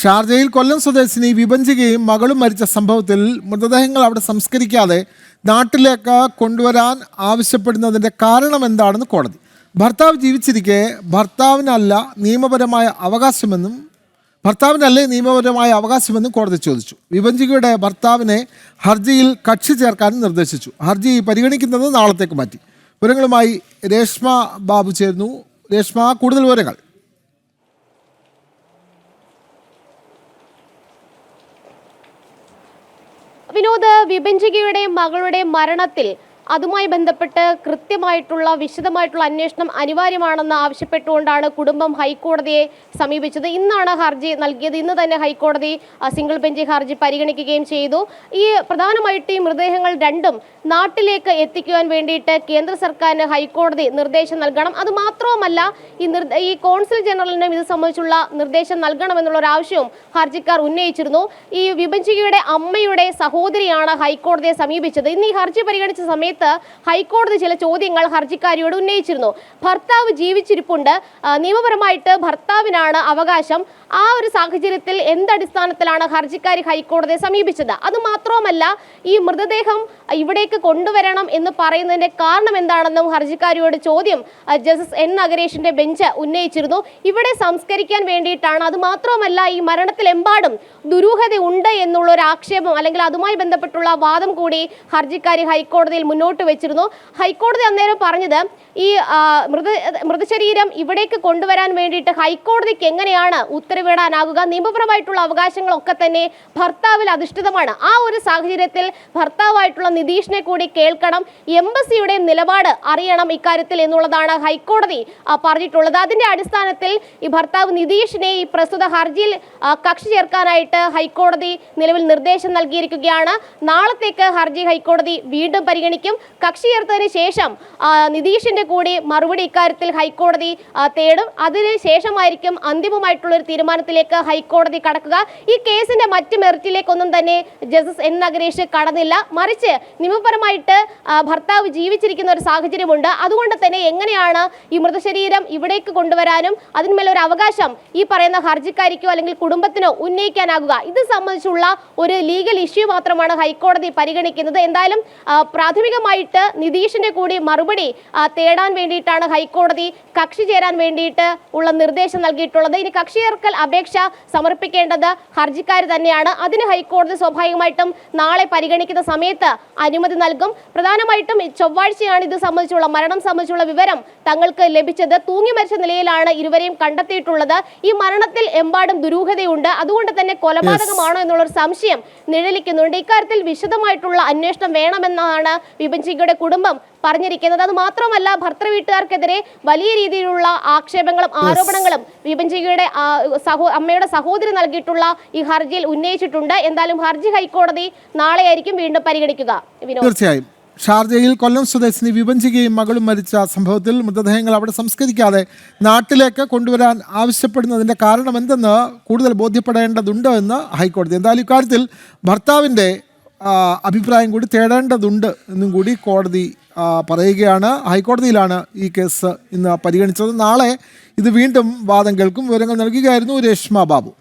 ഷാർജയിൽ കൊല്ലം സ്വദേശിനി വിഭജിക്കുകയും മകളും മരിച്ച സംഭവത്തിൽ മൃതദേഹങ്ങൾ അവിടെ സംസ്കരിക്കാതെ നാട്ടിലേക്ക് കൊണ്ടുവരാൻ ആവശ്യപ്പെടുന്നതിൻ്റെ കാരണം എന്താണെന്ന് കോടതി. ഭർത്താവ് ജീവിച്ചിരിക്കെ ഭർത്താവിനല്ലേ നിയമപരമായ അവകാശമെന്നും കോടതി ചോദിച്ചു. വിഭജികയുടെ ഭർത്താവിനെ ഹർജിയിൽ കക്ഷി ചേർക്കാനും നിർദ്ദേശിച്ചു. ഹർജി പരിഗണിക്കുന്നത് നാളത്തേക്ക് മാറ്റി. വിവരങ്ങളുമായി രേഷ്മ ബാബു ചേരുന്നു. രേഷ്മ, കൂടുതൽ വിവരങ്ങൾ. വിനോദ്, വിഭജികയുടെ മകളുടെ മരണത്തിൽ അതുമായി ബന്ധപ്പെട്ട് കൃത്യമായിട്ടുള്ള വിശദമായിട്ടുള്ള അന്വേഷണം അനിവാര്യമാണെന്ന് ആവശ്യപ്പെട്ടുകൊണ്ടാണ് കുടുംബം ഹൈക്കോടതിയെ സമീപിച്ചത്. ഇന്നാണ് ഹർജി നൽകിയത്. ഇന്ന് തന്നെ ഹൈക്കോടതി സിംഗിൾ ബെഞ്ച് ഹർജി പരിഗണിക്കുകയും ചെയ്തു. പ്രധാനമായിട്ട് ഈ മൃതദേഹങ്ങൾ രണ്ടും നാട്ടിലേക്ക് എത്തിക്കുവാൻ വേണ്ടിയിട്ട് കേന്ദ്ര സർക്കാരിന് ഹൈക്കോടതി നിർദ്ദേശം നൽകണം. അതുമാത്രവുമല്ല, ഈ കോൺസുൽ ജനറലിനും ഇത് സംബന്ധിച്ചുള്ള നിർദ്ദേശം നൽകണമെന്നുള്ള ഒരു ആവശ്യവും ഹർജിക്കാർ ഉന്നയിച്ചിരുന്നു. ഈ വിഭജികയുടെ അമ്മയുടെ സഹോദരിയാണ് ഹൈക്കോടതിയെ സമീപിച്ചത്. ഇന്ന് ഈ ഹർജി പരിഗണിച്ച സമയത്ത് ഹൈക്കോടതി ചില ചോദ്യങ്ങൾ ഹർജിക്കാരിയോട് ഉന്നയിച്ചിരുന്നു. ഭർത്താവ് ജീവിച്ചിരിപ്പുണ്ട്, നിയമപരമായിട്ട് ഭർത്താവിനാണ് അവകാശം. ആ ഒരു സാഹചര്യത്തിൽ എന്തടിസ്ഥാനത്തിലാണ് ഹർജിക്കാരി ഹൈക്കോടതിയെ സമീപിച്ചത്? അതുമാത്രവുമല്ല, ഈ മൃതദേഹം ഇവിടേക്ക് കൊണ്ടുവരണം എന്ന് പറയുന്നതിന്റെ കാരണം എന്താണെന്നും ഹർജിക്കാരിയോട് ചോദ്യം ജസ്റ്റിസ് എൻ നഗരേഷിന്റെ ബെഞ്ച് ഉന്നയിച്ചിരുന്നു. ഇവിടെ സംസ്കരിക്കാൻ വേണ്ടിയിട്ടാണ്. അതുമാത്രവുമല്ല, ഈ മരണത്തിലെമ്പാടും ദുരൂഹത ഉണ്ട് എന്നുള്ള ഒരു ആക്ഷേപം അല്ലെങ്കിൽ അതുമായി ബന്ധപ്പെട്ടുള്ള വാദം കൂടി ഹർജിക്കാരി ഹൈക്കോടതിയിൽ മുന്നോട്ട് വെച്ചിരുന്നു. ഹൈക്കോടതി അന്നേരം പറഞ്ഞത്, ഈ മൃതശരീരം ഇവിടേക്ക് കൊണ്ടുവരാൻ വേണ്ടിയിട്ട് ഹൈക്കോടതിക്ക് എങ്ങനെയാണ് ഉത്തരവിടാനാകുക? നിയമപരമായിട്ടുള്ള അവകാശങ്ങളൊക്കെ തന്നെ ഭർത്താവിൽ അധിഷ്ഠിതമാണ്. ആ ഒരു സാഹചര്യത്തിൽ ഭർത്താവായിട്ടുള്ള നിതീഷിനെ കൂടി കേൾക്കണം, എംബസിയുടെ നിലപാട് അറിയണം ഇക്കാര്യത്തിൽ എന്നുള്ളതാണ് ഹൈക്കോടതി പറഞ്ഞിട്ടുള്ളത്. അതിന്റെ അടിസ്ഥാനത്തിൽ ഈ ഭർത്താവ് നിതീഷിനെ ഈ പ്രസ്തുത ഹർജിയിൽ കക്ഷി ചേർക്കാനായിട്ട് ഹൈക്കോടതി നിലവിൽ നിർദ്ദേശം നൽകിയിരിക്കുകയാണ്. നാളത്തേക്ക് ഹർജി ഹൈക്കോടതി വീണ്ടും പരിഗണിക്കും. കക്ഷി ചേർത്തതിന് ശേഷം നിതീഷിന്റെ കൂടി മറുപടി ഇക്കാര്യത്തിൽ ഹൈക്കോടതി തേടും. അതിനുശേഷമായിരിക്കും അന്തിമമായിട്ടുള്ള ഒരു തീരുമാനത്തിലേക്ക് ഹൈക്കോടതി കടക്കുക. ഈ കേസിന്റെ മറ്റ് മെറിറ്റിലേക്കൊന്നും തന്നെ ജസ്റ്റിസ് എൻ നഗരേഷ് കടന്നില്ല. മറിച്ച് നിയമപരമായിട്ട് ഭർത്താവ് ജീവിച്ചിരിക്കുന്ന ഒരു സാഹചര്യമുണ്ട്. അതുകൊണ്ട് തന്നെ എങ്ങനെയാണ് ഈ മൃതശരീരം ഇവിടേക്ക് കൊണ്ടുവരാനും അതിന്മേലൊരു അവകാശം ഈ പറയുന്ന ഹർജിക്കാരിക്കോ അല്ലെങ്കിൽ കുടുംബത്തിനോ ഉന്നയിക്കാനാകുക? ഇത് സംബന്ധിച്ചുള്ള ഒരു ലീഗൽ ഇഷ്യൂ മാത്രമാണ് ഹൈക്കോടതി പരിഗണിക്കുന്നത്. എന്തായാലും പ്രാഥമികമായിട്ട് നിതീഷിന്റെ കൂടി മറുപടി തേടാൻ വേണ്ടിയിട്ടാണ് ഹൈക്കോടതി കക്ഷി ചേരാൻ വേണ്ടിയിട്ട് ഉള്ള നിർദ്ദേശം നൽകിയിട്ടുള്ളത്. ഇനി കക്ഷി ചേർക്കൽ അപേക്ഷ സമർപ്പിക്കേണ്ടത് ഹർജിക്കാർ തന്നെയാണ്. അതിന് ഹൈക്കോടതി സ്വാഭാവികമായിട്ടും നാളെ പരിഗണിക്കുന്ന സമയത്ത് അനുമതി നൽകും. പ്രധാനമായിട്ടും ചൊവ്വാഴ്ചയാണ് ഇത് സംബന്ധിച്ചുള്ള മരണം സംബന്ധിച്ചുള്ള വിവരം തങ്ങൾക്ക് ലഭിച്ചത്. തൂങ്ങി മരിച്ച നിലയിലാണ് ഇരുവരെയും കണ്ടെത്തിയിട്ടുള്ളത്. ഈ മരണത്തിൽ എമ്പാടും ദുരൂഹതയുണ്ട്. അതുകൊണ്ട് തന്നെ കൊലപാതകമാണോ എന്നുള്ളൊരു സംശയം നിഴലിക്കുന്നുണ്ട്. ഇക്കാര്യത്തിൽ വിശദമായിട്ടുള്ള അന്വേഷണം വേണമെന്നാണ് വിഭജികയുടെ കുടുംബം പറഞ്ഞിരിക്കുന്നത്. അത് മാത്രമല്ല, ഭർത്തൃ വീട്ടുകാർക്കെതിരെ വലിയ രീതിയിലുള്ള ആക്ഷേപങ്ങളും ആരോപണങ്ങളും വിഭജികയുടെ അമ്മയുടെ സഹോദരി നൽകിയിട്ടുള്ള ഈ ഹർജിയിൽ ഉന്നയിച്ചിട്ടുണ്ട്. എന്തായാലും ഹർജി ഹൈക്കോടതി നാളെയായിരിക്കും വീണ്ടും പരിഗണിക്കുക. തീർച്ചയായും ഷാർജയിൽ കൊല്ലം സ്വദേശിനി വിഭജികയും മകളും മരിച്ച സംഭവത്തിൽ മൃതദേഹങ്ങൾ അവിടെ സംസ്കരിക്കാതെ നാട്ടിലേക്ക് കൊണ്ടുവരാൻ ആവശ്യപ്പെടുന്നതിൻ്റെ കാരണം എന്തെന്ന് കൂടുതൽ ബോധ്യപ്പെടേണ്ടതുണ്ട് എന്ന് ഹൈക്കോടതി. എന്തായാലും ഇക്കാര്യത്തിൽ ഭർത്താവിൻ്റെ അഭിപ്രായം കൂടി തേടേണ്ടതുണ്ട് എന്നും കൂടി കോടതി പറയുകയാണ്. ഹൈക്കോടതിയിലാണ് ഈ കേസ് ഇന്ന് പരിഗണിച്ചത്. നാളെ ഇത് വീണ്ടും വാദം കേൾക്കും. വിവരങ്ങൾ നൽകുകയായിരുന്നു രേഷ്മ ബാബു.